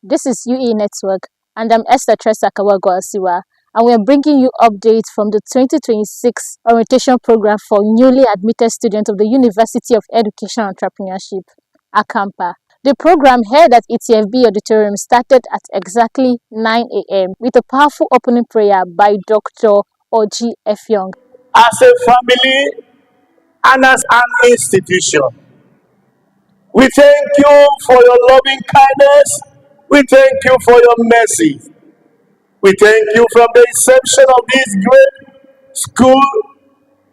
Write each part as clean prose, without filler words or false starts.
This is UE Network, and I'm Esther Tresa Kawago-Asiwa, and we are bringing you updates from the 2026 orientation program for newly admitted students of the University of Education and Entrepreneurship, ACAMPA. The program held at ETFB Auditorium started at exactly 9 a.m. with a powerful opening prayer by Dr. Oji Effiong. As a family and as an institution, we thank you for your loving kindness. We thank you for your mercy. We thank you from the inception of this great school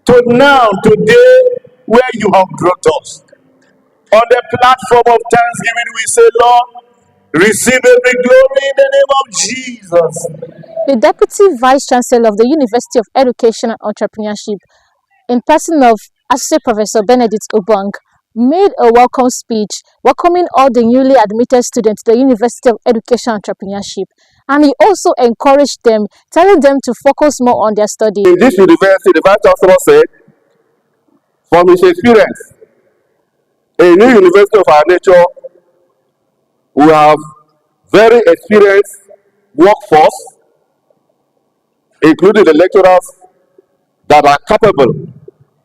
to now, today, where you have brought us. On the platform of thanksgiving, we say, Lord, receive every glory in the name of Jesus. The Deputy Vice Chancellor of the University of Education and Entrepreneurship, in person of Associate Professor Benedict Obong, made a welcome speech welcoming all the newly admitted students to the University of Education and Entrepreneurship, and he also encouraged them, telling them to focus more on their studies. In this university, the Vice Chancellor said, from his experience, a new university of our nature will have very experienced workforce, including the lecturers that are capable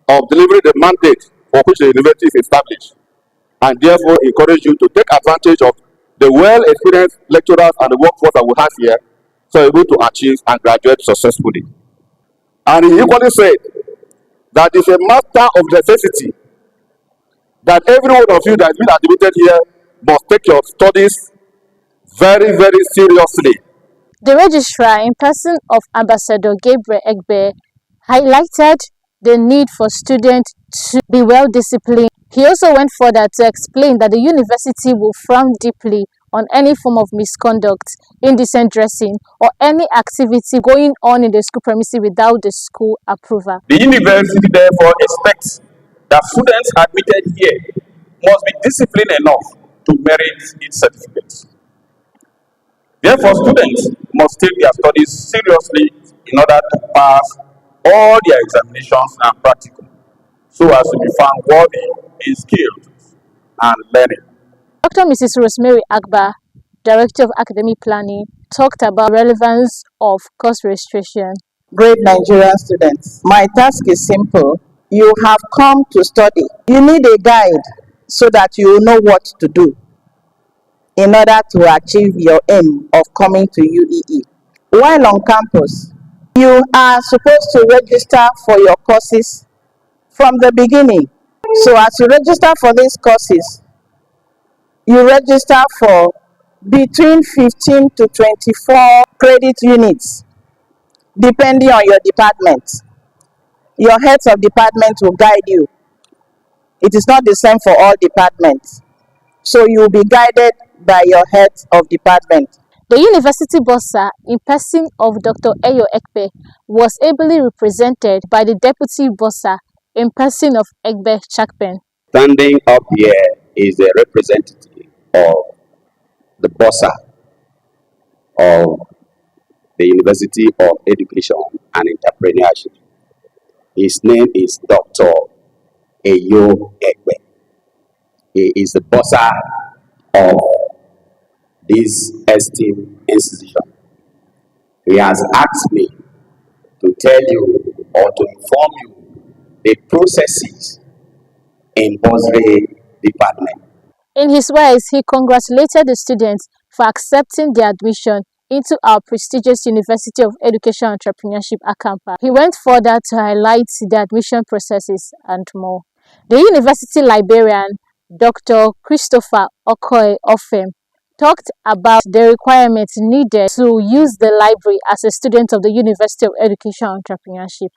of delivering the mandate for which the university is established, and therefore encourage you to take advantage of the well-experienced lecturers and the workforce that we have here, so you're able to achieve and graduate successfully. And he equally said that it's a matter of necessity that every one of you that has been admitted here must take your studies very, very seriously. The registrar, in person of Ambassador Gabriel Egbe, highlighted the need for students to be well disciplined. He also went further to explain that the university will frown deeply on any form of misconduct, indecent dressing, or any activity going on in the school premises without the school approval. The university therefore expects that students admitted here must be disciplined enough to merit its certificates. Therefore, students must take their studies seriously in order to pass all their examinations and practicum, so as to be found worthy in skills and learning. Dr. Mrs. Rosemary Agba, Director of Academic Planning, talked about the relevance of course registration. Great Nigerian students, my task is simple. You have come to study. You need a guide so that you know what to do in order to achieve your aim of coming to UEE. While on campus, you are supposed to register for your courses from the beginning. So as you register for these courses, you register for between 15 to 24 credit units, depending on your department. Your heads of department will guide you. It is not the same for all departments. So you will be guided by your heads of department. The university bursar, in person of Dr. Eyo Ekpe, was ably represented by the deputy bursar, in person of Egbe Chakpen. Standing up here is a representative of the bursar of the University of Education and Entrepreneurship. His name is Dr. Eyo Ekpe. He is the bursar of this esteemed institution. He has asked me to tell you or to inform you the processes in bursary department. In his words, he congratulated the students for accepting their admission into our prestigious University of Education and Entrepreneurship, ACAMPA. He went further to highlight the admission processes and more. The university librarian, Dr. Christopher Okoye Ofem, talked about the requirements needed to use the library as a student of the University of Education and Entrepreneurship.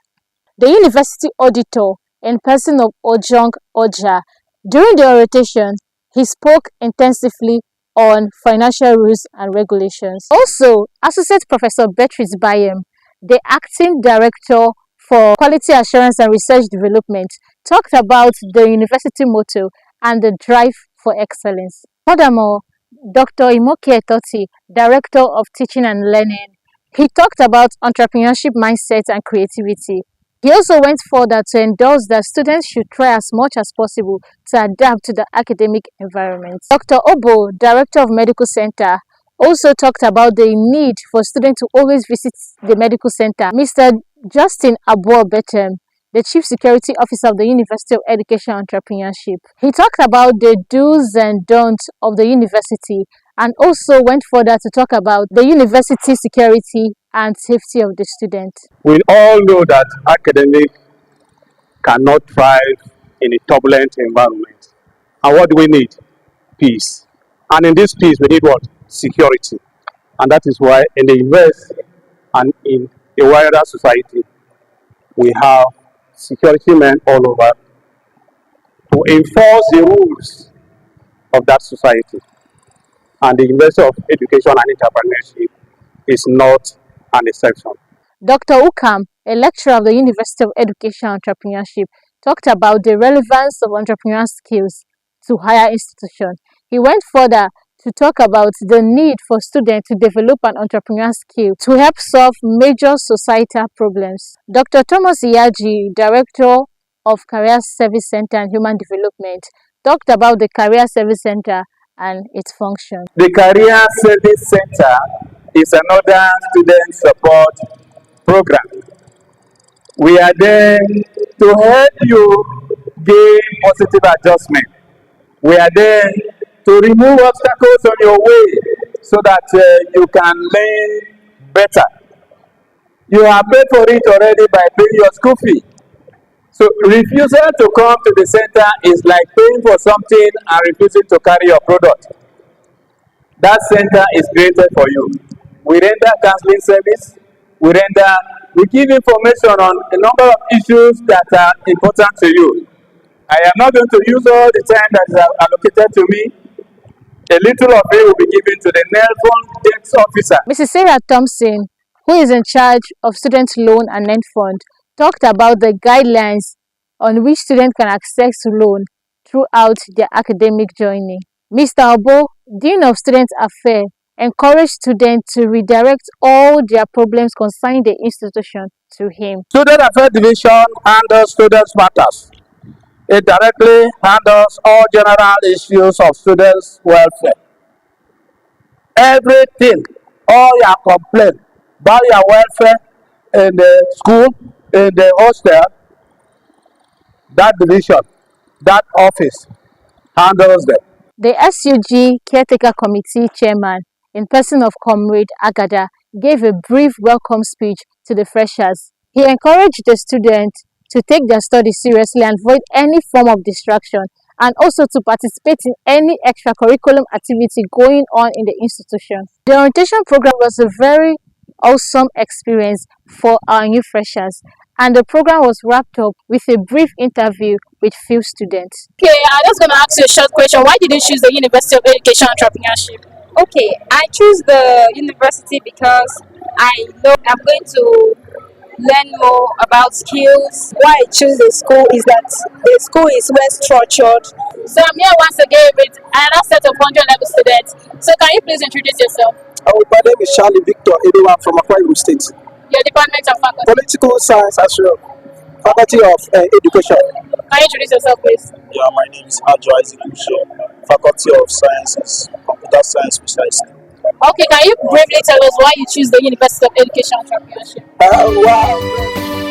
The university auditor, in person of Ojong Oja, during the orientation, he spoke intensively on financial rules and regulations. Also, Associate Professor Beatrice Bayem, the acting director for Quality Assurance and Research Development, talked about the university motto and the drive for excellence. Furthermore, Dr. Imoke Etoti, Director of Teaching and Learning, he talked about entrepreneurship mindset and creativity. He also went further to endorse that students should try as much as possible to adapt to the academic environment. Dr. Obo, Director of Medical Center, also talked about the need for students to always visit the medical center. Mr. Justin Abuo Betem, the Chief Security Officer of the University of Education and Entrepreneurship, he talked about the do's and don'ts of the university and also went further to talk about the university security and safety of the students. We all know that academic cannot thrive in a turbulent environment. And what do we need? Peace. And in this peace, we need what? Security. And that is why in the university and in a wider society, we have security men all over to enforce the rules of that society. And the University of Education and Entrepreneurship is not an exception. Dr. Ukam, a lecturer of the University of Education and Entrepreneurship, talked about the relevance of entrepreneurial skills to higher institutions. He went further to talk about the need for students to develop an entrepreneurial skill to help solve major societal problems. Dr. Thomas Iyaji, Director of Career Service Center and Human Development, talked about the Career Service Center and its function. The Career Service Center is another student support program. We are there to help you gain positive adjustment. We are there to remove obstacles on your way so that you can learn better. You have paid for it already by paying your school fee. So refusal to come to the center is like paying for something and refusing to carry your product. That center is created for you. We render counseling service. We give information on a number of issues that are important to you. I am not going to use all the time that is allocated to me. A little of it will be given to the Nelfund Debt Officer. Mrs. Sarah Thompson, who is in charge of Student Loan and Lend Fund, talked about the guidelines on which students can access loan throughout their academic journey. Mr. Obo, Dean of Student Affairs, encouraged students to redirect all their problems concerning the institution to him. Student Affairs Division handles students' matters. It directly handles all general issues of students' welfare. Everything, all your complaints about your welfare in the school, in the hostel, that division, that office handles them. The SUG Caretaker Committee Chairman, in person of Comrade Agada, gave a brief welcome speech to the freshers. He encouraged the students to take their studies seriously and avoid any form of distraction, and also to participate in any extracurricular activity going on in the institution. The orientation program was a very awesome experience for our new freshers, and the program was wrapped up with a brief interview with few students. Okay, I'm just going to ask you a short question. Why did you choose the University of Education and Entrepreneurship? Okay, I choose the university because I know I'm going to learn more about skills. Why I choose the school is that the school is well structured. So I'm here once again with another set of 100 level students. So can you please introduce yourself? My name is Charlie Victor Edewa from Akwa Ibom State. Your department and faculty. Political Science as well. Faculty of Education. Can you introduce yourself, please? Yeah, my name is Ajo Isaac Ushe, Faculty of Sciences, Computer Science precisely. Okay, can you briefly tell us why you choose the University of Education and Entrepreneurship? Wow.